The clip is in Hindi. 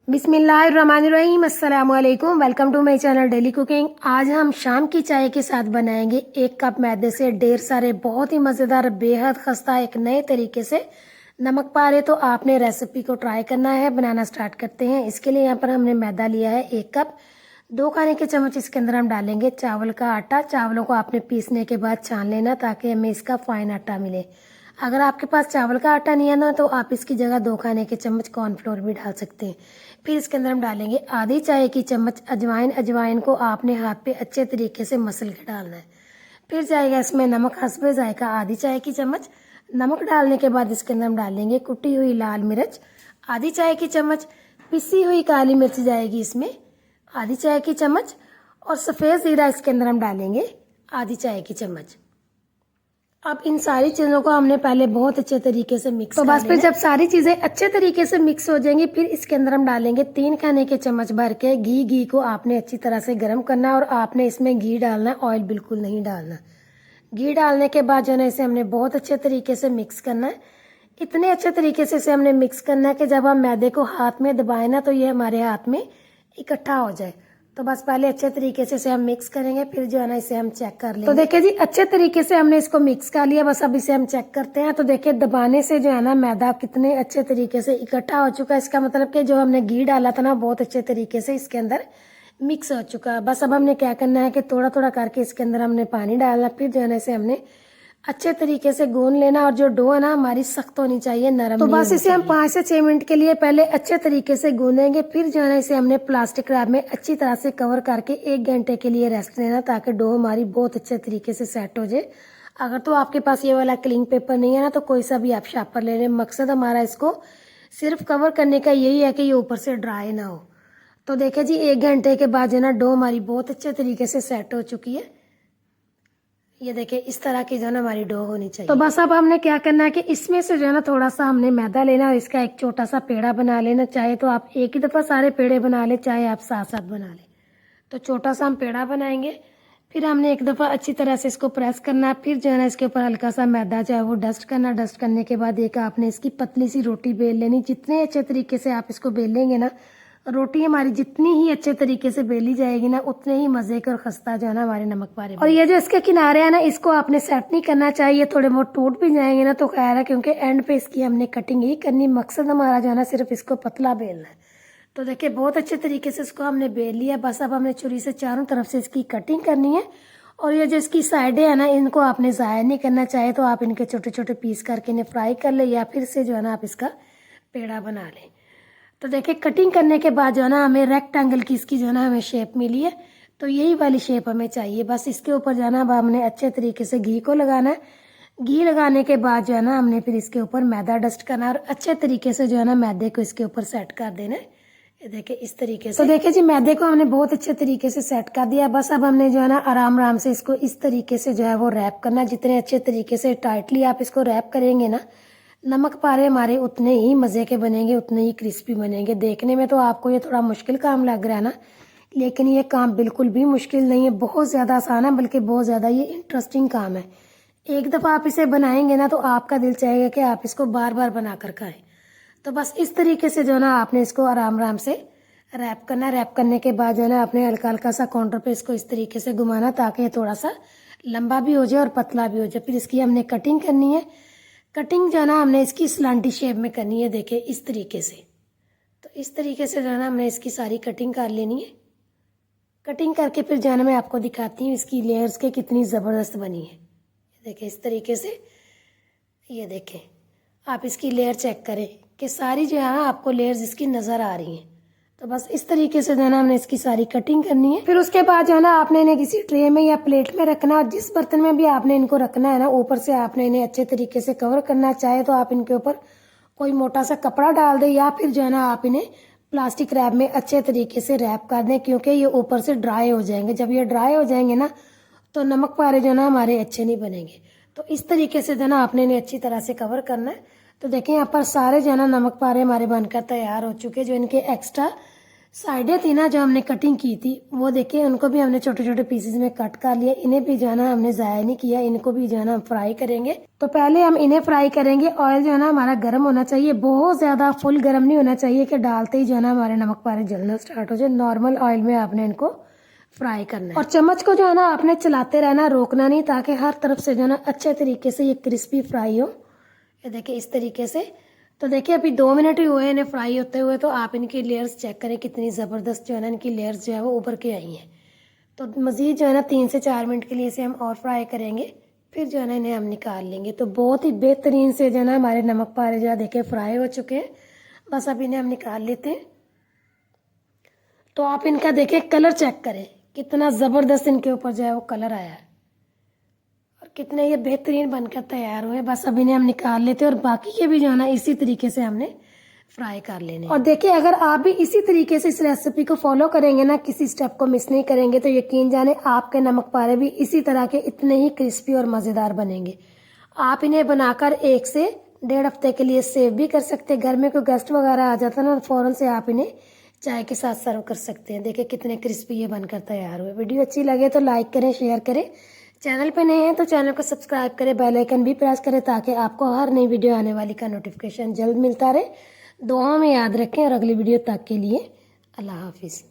बिस्मिल्लाहिर्रहमानिर्रहीम, अस्सलाम वालेकुम। Welcome to my channel daily cooking. आज हम शाम की चाय के साथ बनाएंगे 1 कप मैदे से ढेर सारे बहुत ही मज़ेदार बेहद खस्ता एक नए तरीके से नमक पारे। तो आपने रेसिपी को ट्राई करना है। बनाना स्टार्ट करते हैं। इसके लिए यहाँ पर हमने मैदा लिया है 1 कप। 2 खाने के चम्मच इसके अंदर हम डालेंगे चावल का आटा। चावलों को आपने पीसने के बाद छान लेना ताकि हमें इसका फाइन आटा मिले। अगर आपके पास चावल का आटा नहीं है ना तो आप इसकी जगह 2 खाने के चम्मच कॉर्नफ्लोर भी डाल सकते हैं। फिर इसके अंदर हम डालेंगे आधी चाय की चम्मच अजवाइन। अजवाइन को आपने हाथ पे अच्छे तरीके से मसल के डालना है। फिर जाएगा इसमें नमक हस्बे जायका आधी चाय की चम्मच। नमक डालने के बाद इसके अंदर हम डालेंगे कुटी हुई लाल मिर्च आधी चाय की चम्मच। पिसी हुई काली मिर्च जाएगी इसमें आधी चाय की चम्मच। और सफ़ेद ज़ीरा इसके अंदर हम डालेंगे आधी चाय की चम्मच। अब इन सारी चीज़ों को हमने पहले बहुत अच्छे तरीके से मिक्स कर लेना। फिर जब सारी चीज़ें अच्छे तरीके से मिक्स हो जाएंगी फिर इसके अंदर हम डालेंगे 3 खाने के चम्मच भर के घी। घी को आपने अच्छी तरह से गर्म करना और आपने इसमें घी डालना, ऑयल बिल्कुल नहीं डालना। घी डालने के बाद जो है ना इसे हमने बहुत अच्छे तरीके से मिक्स करना है। इतने अच्छे तरीके से इसे हमने मिक्स करना है कि जब हम मैदे को हाथ में दबाएं ना तो ये हमारे हाथ में इकट्ठा हो जाए। तो बस पहले अच्छे तरीके से इसे हम मिक्स करेंगे, फिर जो है ना इसे हम चेक कर लेंगे। तो देखिए जी अच्छे तरीके से हमने इसको मिक्स कर लिया। बस अब इसे हम चेक करते हैं। तो देखिए दबाने से जो है ना मैदा कितने अच्छे तरीके से इकट्ठा हो चुका है। इसका मतलब कि जो हमने घी डाला था ना बहुत अच्छे तरीके से इसके अंदर मिक्स हो चुका है। बस अब हमने क्या करना है कि थोड़ा थोड़ा करके इसके अंदर हमने पानी डालना। फिर जो है ना इसे हमने अच्छे तरीके से गूंद लेना। और जो डो है ना हमारी सख्त होनी चाहिए, नरम तो बस इसे हम 5 से 6 मिनट के लिए पहले अच्छे तरीके से गूंदेंगे। फिर जो है ना इसे हमने प्लास्टिक रैप में अच्छी तरह से कवर करके 1 घंटे के लिए रेस्ट देना ताकि डो हमारी बहुत अच्छे तरीके से सेट हो जाए। अगर तो आपके पास ये वाला क्लिंग पेपर नहीं है ना तो कोई सा भी आप शापर ले लें। मकसद हमारा इसको सिर्फ कवर करने का यही है कि ये ऊपर से ड्राई ना हो। तो देखिए जी 1 घंटे के बाद जो है ना डो हमारी बहुत अच्छे तरीके से सेट हो चुकी है। ये देखिए इस तरह की जो है ना हमारी डो होनी चाहिए। तो बस अब हमने क्या करना है कि इसमें से जो है ना थोड़ा सा हमने मैदा लेना और इसका एक छोटा सा पेड़ा बना लेना। चाहे तो आप एक ही दफ़ा सारे पेड़े बना ले, चाहे आप साथ साथ बना ले। तो छोटा सा हम पेड़ा बनाएंगे। फिर हमने एक दफ़ा अच्छी तरह से इसको प्रेस करना। फिर जो है ना इसके ऊपर हल्का सा मैदा जो है वो डस्ट करना। डस्ट करने के बाद एक आपने इसकी पतली सी रोटी बेल लेनी। जितने अच्छे तरीके से आप इसको बेल लेंगे ना रोटी हमारी जितनी ही अच्छे तरीके से बेली जाएगी ना उतने ही मजे के और खस्ता जो है ना हमारे नमक पारे। और ये जो इसके किनारे है ना इसको आपने सेट नहीं करना चाहिए, थोड़े बहुत टूट भी जाएंगे ना तो खैर है क्योंकि एंड पे इसकी हमने कटिंग ही करनी। मकसद हमारा जो है ना सिर्फ इसको पतला बेलना है। तो देखिए बहुत अच्छे तरीके से इसको हमने बेल लिया। बस अब हमने छुरी से चारों तरफ से इसकी कटिंग करनी है। और ये जो इसकी साइडें है ना इनको आपने ज़ाया नहीं करना। चाहे तो आप इनके छोटे छोटे पीस करके इन्हें फ्राई कर ले या फिर से जो है ना आप इसका पेड़ा बना लें। तो देखिए कटिंग करने के बाद जो है ना हमें रेक्टेंगल की इसकी जो है ना हमें शेप मिली है। तो यही वाली शेप हमें चाहिए। बस इसके ऊपर जो है ना अब हमने अच्छे तरीके से घी को लगाना है। घी लगाने के बाद जो है ना हमने फिर इसके ऊपर मैदा डस्ट करना और अच्छे तरीके से जो है ना मैदे को इसके ऊपर सेट कर देना है। ये देखिए इस तरीके से। तो देखिए जी मैदे को हमने बहुत अच्छे तरीके से सेट कर दिया। बस अब हमने जो है ना आराम आराम से इसको इस तरीके से जो है वो रैप करना। जितने अच्छे तरीके से टाइटली आप इसको रैप करेंगे ना नमक पारे हमारे उतने ही मज़े के बनेंगे, उतने ही क्रिस्पी बनेंगे। देखने में तो आपको ये थोड़ा मुश्किल काम लग रहा है ना, लेकिन ये काम बिल्कुल भी मुश्किल नहीं है। बहुत ज़्यादा आसान है, बल्कि बहुत ज़्यादा ये इंटरेस्टिंग काम है। एक दफ़ा आप इसे बनाएंगे ना तो आपका दिल चाहेगा कि आप इसको बार बार बना कर खाएं। तो बस इस तरीके से जो ना आपने इसको आराम आराम से रैप करना। रैप करने के बाद जो ना आपने हल्का हल्का सा काउंटर पे इसको इस तरीके से घुमाना ताकि थोड़ा सा लंबा भी हो जाए और पतला भी हो जाए। फिर इसकी हमने कटिंग करनी है। कटिंग जो है ना हमने इसकी स्लांटी शेप में करनी है। देखिए इस तरीके से। तो इस तरीके से जो है ना हमने इसकी सारी कटिंग कर लेनी है। कटिंग करके फिर जो है ना मैं आपको दिखाती हूँ इसकी लेयर्स के कितनी ज़बरदस्त बनी है। देखिए इस तरीके से। ये देखें आप इसकी लेयर चेक करें कि सारी जो है आपको लेयर्स इसकी नज़र आ रही हैं। तो बस इस तरीके से जो है ना हमने इसकी सारी कटिंग करनी है। फिर उसके बाद जो है ना आपने इन्हें किसी ट्रे में या प्लेट में रखना। और जिस बर्तन में भी आपने इनको रखना है ना ऊपर से आपने इन्हें अच्छे तरीके से कवर करना। चाहे तो आप इनके ऊपर कोई मोटा सा कपड़ा डाल दें या फिर जो है ना आप इन्हें प्लास्टिक रैप में अच्छे तरीके से रैप कर दें क्योंकि ये ऊपर से ड्राई हो जाएंगे। जब ये ड्राई हो जाएंगे ना तो नमक पारे जो है ना हमारे अच्छे नहीं बनेंगे। तो इस तरीके से जो है ना आपने इन्हें अच्छी तरह से कवर करना है। तो देखें यहाँ पर सारे जो है ना नमक पारे हमारे बनकर तैयार हो चुके। जो इनके एक्स्ट्रा साइडें थी ना जो हमने कटिंग की थी, वो देखिए उनको भी हमने छोटे छोटे पीसेस में कट कर लिया। इन्हें भी जो है ना हमने ज़ाया नहीं किया, इनको भी जो है ना हम फ्राई करेंगे। तो पहले हम इन्हें फ्राई करेंगे। ऑयल जो है ना हमारा गर्म होना चाहिए, बहुत ज़्यादा फुल गर्म नहीं होना चाहिए कि डालते ही जो है ना हमारे नमक पारे जलना स्टार्ट हो जाए। नॉर्मल ऑयल में आपने इनको फ्राई करना है और चम्मच को जो है ना आपने चलाते रहना, रोकना नहीं, ताकि हर तरफ से जो है ना अच्छे तरीके से ये क्रिस्पी फ्राई हो। ये देखिए इस तरीके से। तो देखिए अभी 2 मिनट ही हुए हैं इन्हें फ्राई होते हुए। तो आप इनकी लेयर्स चेक करें कितनी ज़बरदस्त जो है ना इनकी लेयर्स जो है वो उभर के आई हैं। तो मज़ीद जो है ना 3 से 4 मिनट के लिए इसे हम और फ्राई करेंगे, फिर जो है ना इन्हें हम निकाल लेंगे। तो बहुत ही बेहतरीन से जो है ना हमारे नमक पारे जो है देखिए फ्राई हो चुके हैं। बस अब इन्हें हम निकाल लेते हैं। तो आप इनका देखिए कलर चेक करें, कितना ज़बरदस्त इनके ऊपर जो है वो कलर आया है और कितने ये बेहतरीन बनकर तैयार हुए। बस अब इन्हें हम निकाल लेते हैं और बाकी के भी जो है ना इसी तरीके से हमने फ्राई कर लेने। और देखिए अगर आप भी इसी तरीके से इस रेसिपी को फॉलो करेंगे ना, किसी स्टेप को मिस नहीं करेंगे, तो यकीन जाने आपके नमक पारे भी इसी तरह के इतने ही क्रिस्पी और मज़ेदार बनेंगे। आप इन्हें बनाकर 1 से 1.5 हफ्ते के लिए सेव भी कर सकते हैं। घर में कोई गेस्ट वगैरह आ जाता है ना, फ़ौरन से आप इन्हें चाय के साथ सर्व कर सकते हैं। देखिए कितने क्रिस्पी ये बनकर तैयार हुए। वीडियो अच्छी लगे तो लाइक करें, शेयर करें। चैनल पे नए हैं तो चैनल को सब्सक्राइब करें, बेल आइकन भी प्रेस करें, ताकि आपको हर नई वीडियो आने वाली का नोटिफिकेशन जल्द मिलता रहे। दुआ में याद रखें और अगली वीडियो तक के लिए अल्लाह हाफिज़।